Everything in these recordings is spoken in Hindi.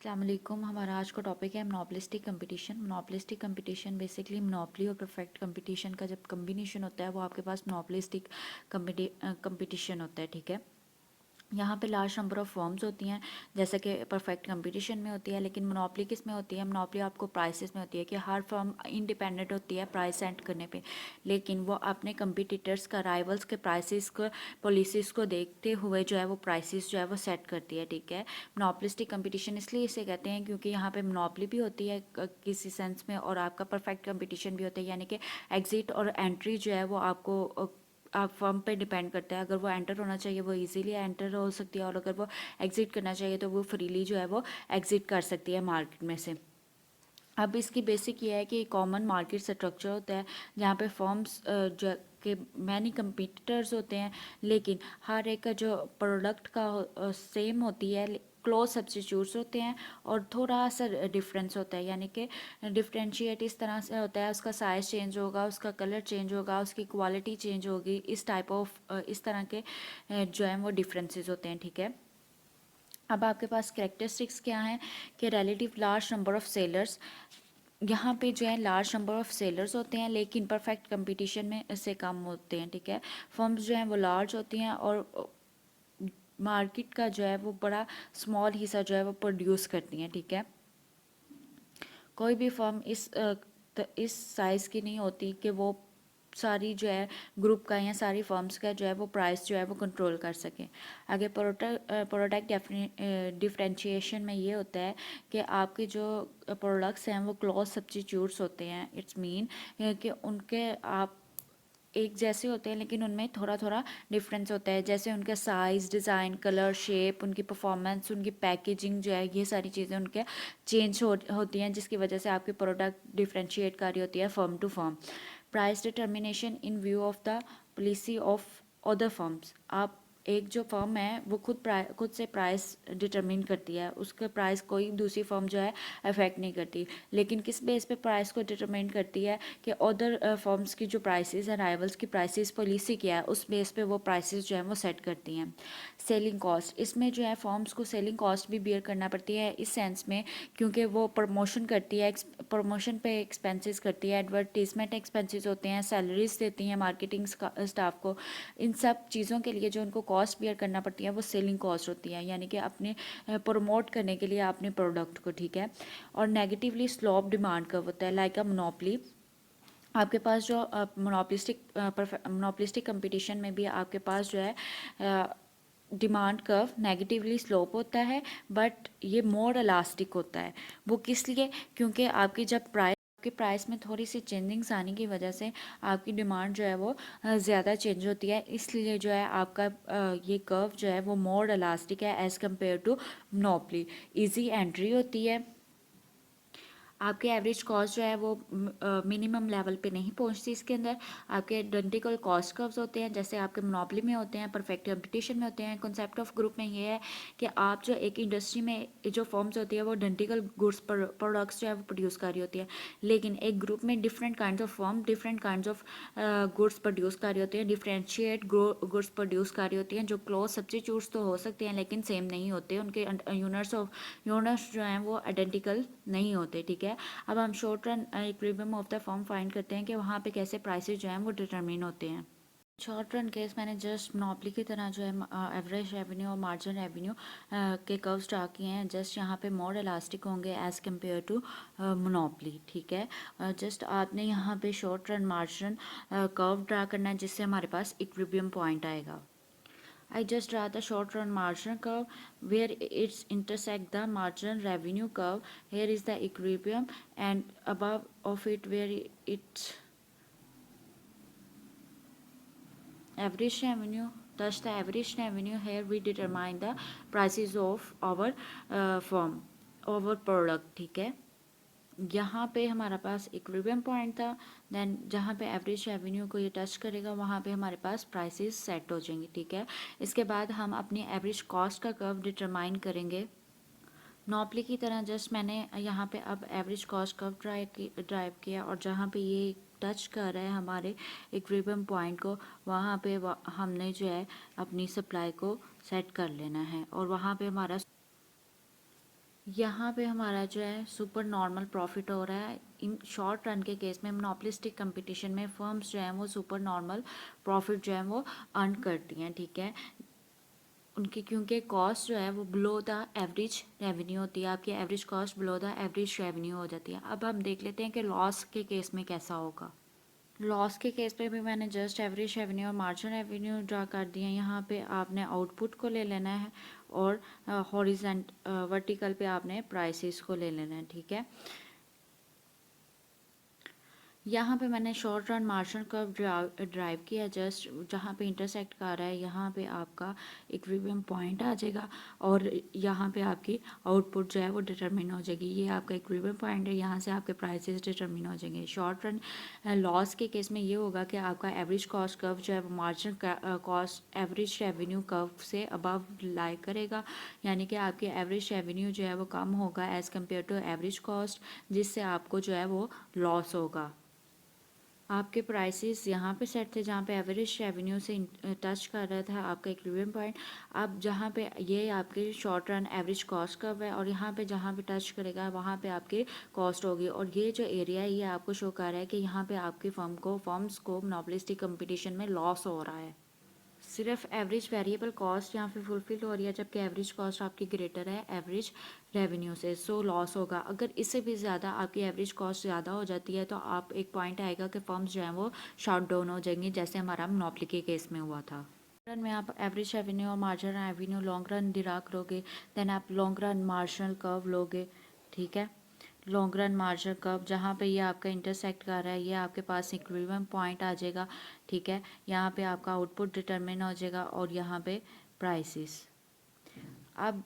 अस्सलामुअलैकुम। हमारा आज का टॉपिक है monopolistic competition. Monopolistic competition basically monopoly और परफेक्ट कंपटीशन का जब कम्बिनेशन होता है वो आपके पास मोनोपोलिस्टिक कंपटीशन होता है। ठीक है, यहाँ पे लार्ज नंबर ऑफ फर्म्स होती हैं जैसे कि परफेक्ट कंपटीशन में होती है, लेकिन मोनोपोली किस में होती है? मोनोपोली आपको प्राइसेस में होती है कि हर फर्म इंडिपेंडेंट होती है प्राइस सेट करने पे, लेकिन वो अपने कंपटीटर्स का, राइवल्स के प्राइसेस को, पॉलिसीज़ को देखते हुए जो है वो प्राइसेस जो है वो सेट करती है। ठीक है, मोनोपोलिस्टिक कंपटीशन इसलिए इसे कहते हैं क्योंकि यहाँ पे मोनोपोली भी होती है किसी सेंस में, और आपका परफेक्ट कंपटीशन भी होता है, यानी कि एग्जिट और एंट्री जो है वो आपको आप फर्म पे डिपेंड करता है। अगर वो एंटर होना चाहिए वो इजीली एंटर हो सकती है, और अगर वो एग्जिट करना चाहिए तो वो फ्रीली जो है वो एग्जिट कर सकती है मार्केट में से। अब इसकी बेसिक ये है कि कॉमन मार्केट स्ट्रक्चर होता है जहाँ पे फर्म्स जो के मैनी कंपीटिटर्स होते हैं, लेकिन हर एक का जो प्रोडक्ट का सेम होती है, क्लोज सब्स्टिट्यूट्स होते हैं और थोड़ा सा डिफरेंस होता है। यानी कि डिफ्रेंशिएट इस तरह से होता है, उसका साइज़ चेंज होगा, उसका कलर चेंज होगा, उसकी क्वालिटी चेंज होगी, इस टाइप ऑफ इस तरह के जो है वो डिफरेंसेस होते हैं। ठीक है, अब आपके पास कैरेक्टरिस्टिक्स क्या हैं कि relative large number of sellers, यहाँ पे जो है लार्ज नंबर ऑफ सेलर्स होते हैं लेकिन परफेक्ट कंपटीशन में इससे कम होते हैं। ठीक है, फर्म्स जो हैं वो लार्ज होती हैं और मार्केट का जो है वो बड़ा स्मॉल हिस्सा जो है वो प्रोड्यूस करती हैं। ठीक है, कोई भी फर्म इस साइज़ की नहीं होती कि वो सारी जो है ग्रुप का या सारी फर्म्स का जो है वो प्राइस जो है वो कंट्रोल कर सके। आगे प्रोडक्ट डिफरेंशिएशन में ये होता है कि आपके जो प्रोडक्ट्स हैं वो क्लोज सब्स्टिट्यूट्स होते हैं। इट्स मीन कि उनके आप एक जैसे होते हैं लेकिन उनमें थोड़ा थोड़ा डिफरेंस होता है, जैसे उनका साइज़, डिज़ाइन, कलर, शेप, उनकी परफॉर्मेंस, उनकी पैकेजिंग जो है, ये सारी चीज़ें उनके चेंज होती हैं, जिसकी वजह से आपकी प्रोडक्ट डिफरेंशिएट कर रही होती है firm to firm. Price determination in view of the policy of other firms. आप एक जो फर्म है वो खुद से प्राइस डिटरमिन करती है, उसके प्राइस कोई दूसरी फर्म जो है अफेक्ट नहीं करती, लेकिन किस बेस पे प्राइस को डिटरमिन करती है कि अदर फर्म्स की जो प्राइसेस है, राइवल्स की प्राइसेस पॉलिसी क्या है, उस बेस पे वो प्राइसेस जो है वो सेट करती हैं। सेलिंग कॉस्ट, इसमें जो है फर्म्स को सेलिंग कॉस्ट भी बियर करना पड़ती है इस सेंस में क्योंकि वो प्रमोशन करती है, प्रमोशन पे एक्सपेंसेस करती है, एडवर्टीजमेंट एक्सपेंसेस होते हैं, सैलरीज देती हैं मार्केटिंग स्टाफ को। इन सब चीज़ों के लिए जो उनको कॉस्ट बियर करना पड़ती है वो सेलिंग कॉस्ट होती है, यानी कि अपने प्रमोट करने के लिए अपने प्रोडक्ट को। ठीक है, और नेगेटिवली स्लोप डिमांड कर्व होता है लाइक अ मोनोपली। आपके पास जो मोनोपोलिस्टिक कंपटीशन में भी आपके पास जो है डिमांड कर्व नेगेटिवली स्लोप होता है, बट ये मोर इलास्टिक होता है। वो किस लिए? क्योंकि आपकी प्राइस में थोड़ी सी चेंजिंग्स आने की वजह से आपकी डिमांड जो है वो ज़्यादा चेंज होती है, इसलिए जो है आपका ये कर्व जो है वो मोर इलास्टिक है as compare to monopoly. Easy entry होती है, आपके एवरेज कॉस्ट जो है वो मिनिमम लेवल पे नहीं पहुंचती इसके अंदर। आपके आइडेंटिकल कॉस्ट कर्व्स होते हैं जैसे आपके मोनोपोली में होते हैं, परफेक्ट कंपटीशन में होते हैं। कॉन्सेप्ट ऑफ ग्रुप में ये है कि आप जो एक इंडस्ट्री में जो फर्म्स होती है वो आइडेंटिकल गुड्स प्रोडक्ट्स जो है वो प्रोड्यूस कर रही होती है, लेकिन एक ग्रुप में different kind of firm different kind of goods produce कर रही होती है, डिफरेंशिएट गुड्स प्रोड्यूस कर रही होती हैं, जो क्लोज सब्स्टिट्यूट्स तो हो सकते हैं लेकिन सेम नहीं होते, उनके यूनर्स जो हैं वो आइडेंटिकल नहीं होते। ठीक है, अब हम short run equilibrium of the firm find करते हैं कि वहाँ पे कैसे प्राइसेस जो हैं वो डिटरमिन होते हैं। शॉर्ट रन केस मैंने जस्ट मोनोपोली की तरह जो है एवरेज रेवेन्यू और मार्जिन रेवेन्यू के कर्व्स ड्रा किए हैं। जस्ट यहाँ पे मोर इलास्टिक होंगे एज़ कम्पेयर टू मोनोपोली। ठीक है, जस्ट आपने यहाँ पे short run margin curve draw करना है जिससे हमारे पास इक्विलिब्रियम पॉइंट आएगा। I just draw the short run marginal curve where it's intersect the marginal revenue curve. Here is the equilibrium, and above of it where it's average revenue. Thus the average revenue, here we determine the prices of our firm, our product. ठीक है, यहाँ पे हमारा पास इक्विलिब्रियम पॉइंट था, देन जहाँ पे एवरेज रेवेन्यू को ये टच करेगा वहाँ पे हमारे पास प्राइसेस सेट हो जाएंगे। ठीक है, इसके बाद हम अपनी एवरेज कॉस्ट का कर्व डिटरमाइन करेंगे नॉपली की तरह। जस्ट मैंने यहाँ पे अब एवरेज कॉस्ट कर्व ड्राइव किया, और जहाँ पे ये टच कर रहा है हमारे इक्विलिब्रियम पॉइंट को, वहाँ पे हमने जो है अपनी सप्लाई को सेट कर लेना है, और वहाँ पे हमारा यहाँ पे हमारा जो है सुपर नॉर्मल प्रॉफिट हो रहा है। इन शॉर्ट रन के केस में मोनोपोलिस्टिक कंपटीशन में फर्म्स जो हैं वो सुपर नॉर्मल प्रॉफिट जो है वो अर्न करती हैं, ठीक है। उनकी क्योंकि कॉस्ट जो है वो बिलो द एवरेज रेवेन्यू होती है, आपकी average cost below the average revenue हो जाती है। अब हम देख लेते हैं कि लॉस के केस में कैसा होगा। लॉस के केस पे भी मैंने जस्ट एवरेज रेवेन्यू और मार्जिन रेवेन्यू ड्रा कर दिए। यहाँ पे आपने आउटपुट को ले लेना है और हॉरिजेंट वर्टिकल पे आपने प्राइसेस को ले लेना है, ठीक है। यहाँ पे मैंने short run margin curve drive किया, जस्ट जहाँ पे इंटरसेक्ट कर रहा है यहाँ पे आपका इक्विलिब्रियम पॉइंट आ जाएगा और यहाँ पे आपकी आउटपुट जो है वो डिटरमिन हो जाएगी। ये आपका इक्विलिब्रियम पॉइंट है, यहाँ से आपके प्राइसेस डिटरमिन हो जाएंगे। शॉर्ट रन लॉस के केस में ये होगा कि आपका एवरेज कॉस्ट कर्व जो है वो margin cost average revenue curve से अबव लाई करेगा, यानी कि आपकी एवरेज रेवेन्यू जो है वो कम होगा as compare to average cost, जिससे आपको जो है वो लॉस होगा। आपके प्राइसेस यहाँ पे सेट थे जहाँ पे एवरेज रेवेन्यू से टच कर रहा था आपका इक्विलिब्रियम पॉइंट। अब जहाँ पे ये आपके short run average cost curve है और यहाँ पे जहाँ पे टच करेगा वहाँ पे आपकी कॉस्ट होगी। और ये जो एरिया है ये आपको शो कर रहा है कि यहाँ पे आपकी फर्म्स को मोनोपोलिस्टिक कंपटीशन में लॉस हो रहा है। सिर्फ एवरेज वेरिएबल कॉस्ट यहाँ पे फुलफिल हो रही है, जबकि एवरेज कॉस्ट आपकी ग्रेटर है एवरेज रेवेन्यू से, सो लॉस होगा। अगर इससे भी ज़्यादा आपकी एवरेज कॉस्ट ज़्यादा हो जाती है तो आप एक पॉइंट आएगा कि फर्म्स जो हैं वो शट डाउन हो जाएंगी, जैसे हमारा मोनोपोली के केस में हुआ था। रन में आप एवरेज रेवेन्यू और मार्जिनल रेवेन्यू लॉन्ग रन डिरा करोगे, देन आप लॉन्ग रन मार्जिनल कर्व लोगे, ठीक है। लॉन्ग रन मार्जिनल कर्व जहाँ पे ये आपका इंटरसेक्ट कर रहा है ये आपके पास इक्विलिब्रियम पॉइंट आ जाएगा, ठीक है। यहाँ पे आपका आउटपुट डिटरमिन हो जाएगा और यहाँ पे प्राइसेस। अब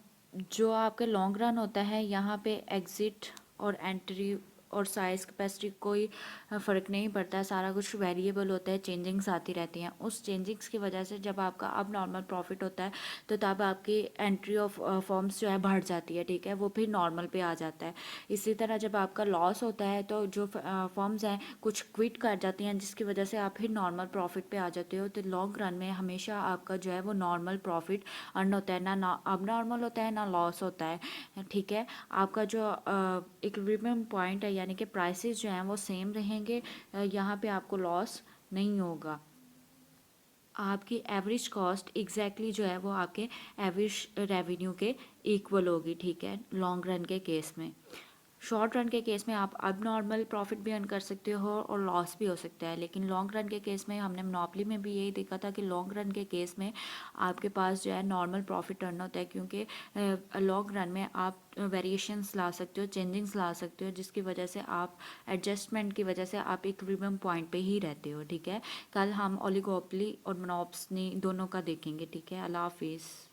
जो आपका लॉन्ग रन होता है यहाँ पे एग्ज़िट और एंट्री और साइज़ कैपेसिटी कोई फ़र्क नहीं पड़ता, सारा कुछ वेरिएबल होता है, चेंजिंग्स आती रहती हैं। उस चेंजिंग्स की वजह से जब आपका अब नॉर्मल प्रॉफिट होता है तो तब आपकी एंट्री ऑफ फॉर्म्स जो है बढ़ जाती है, ठीक है, वो फिर नॉर्मल पे आ जाता है। इसी तरह जब आपका लॉस होता है तो जो फॉर्म्स हैं कुछ क्विट कर जाती हैं, जिसकी वजह से आप फिर नॉर्मल प्रॉफिट पे आ जाते हो। तो लॉन्ग रन में हमेशा आपका जो है वो नॉर्मल प्रॉफिट अर्न होता है, ना अब नॉर्मल होता है ना लॉस होता है, ठीक है। आपका जो इक्विलिब्रियम पॉइंट है यानी कि प्राइसेस जो हैं वो सेम रहेंगे, यहाँ पे आपको लॉस नहीं होगा। आपकी एवरेज कॉस्ट एग्जैक्टली जो है वो आपके एवरेज रेवेन्यू के इक्वल होगी, ठीक है, लॉन्ग रन के केस में। शॉर्ट रन के केस में आप अब नॉर्मल प्रॉफिट भी अर्न कर सकते हो और लॉस भी हो सकता है, लेकिन लॉन्ग रन के केस में हमने मोनोपोली में भी यही देखा था कि लॉन्ग रन के केस में आपके पास जो है नॉर्मल प्रॉफिट अर्न होता है, क्योंकि लॉन्ग रन में आप वेरिएशंस ला सकते हो, चेंजिंग्स ला सकते हो, जिसकी वजह से आप एडजस्टमेंट की वजह से आप इक्विलिब्रियम पॉइंट पे ही रहते हो, ठीक है। कल हम ओलिगोपोली और मोनोपोली दोनों का देखेंगे, ठीक है। अल्लाह हाफिज़।